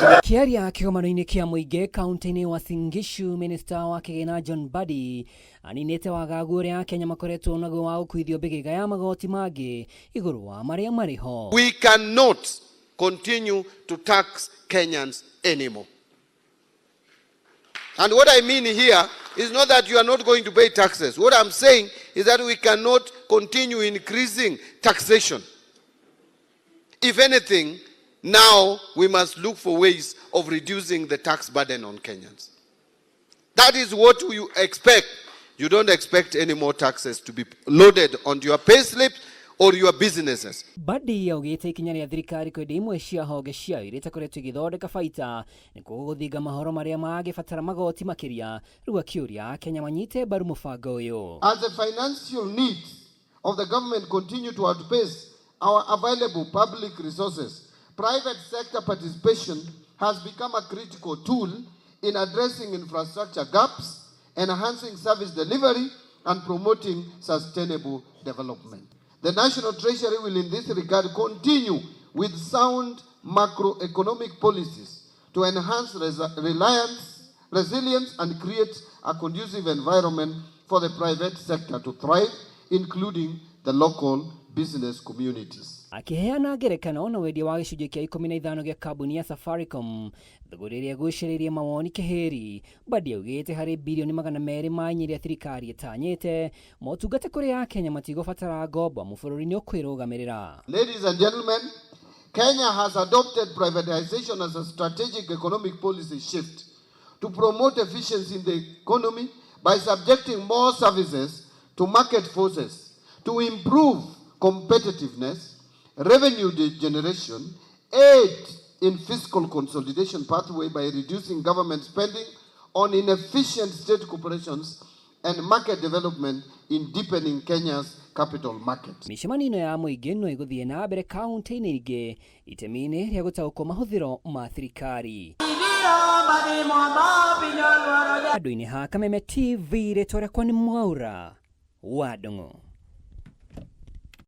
Kiaria kigomano-ini kia muingi kaunti-ini wa Singishu, Minista wa KIGINA Mbadi aninite wagagu uria AKENYA makoretwo naguo wa ukwithio bigiga ya magoti mangi iguru wa maria mariho. We cannot continue to tax Kenyans anymore. And what I mean here is not that you are not going to pay taxes. What I'm saying is that we cannot continue increasing taxation. If anything, now we must look for ways of reducing the tax burden on Kenyans. That is what you expect. You don't expect any more taxes to be loaded onto your payslips or your businesses. Mbadi yaugite ikinya ria thirikari kwenda imwe cia honge cia irite koretwo igithondeka baita nikuo guthinga mahoro maria magibatara magoti makiria riu akiuria AKENYA manyite mbaru mubango uyu. As the financial needs of the government continue to outpace our available public resources, private sector participation has become a critical tool in addressing infrastructure gaps, enhancing service delivery, and promoting sustainable development. The National Treasury will in this regard continue with sound macroeconomic policies to enhance resilience and create a conducive environment for the private sector to thrive, including the local business communities. Akiheana ngerekano na wendia wa gicunjĩ kia 15 gia kambuni ya Safaricom thogora iria guciririe mawoni kiheri, Mbadi augite hari bilioni 200 manyiria thirikari itanyite motungata kuri AKENYA matigobatara ngombo mubururi-ini ukwirugamirira. Ladies and gentlemen, Kenya has adopted privatization as a strategic economic policy shift to promote efficiency in the economy by subjecting more services to market forces, to improve competitiveness, revenue generation, aid in fiscal consolidation pathway by reducing government spending on inefficient state corporations and market development in deepening Kenya's capital market. Mishemanino ya muingi no iguthie na mbere kaunti-ini ingi itemi-ini ria gutaukwo mahuthiro ma thirikari. Andu-ini ha Kameme TV ritwa riakwa ni Mwaura wa Ndung'u.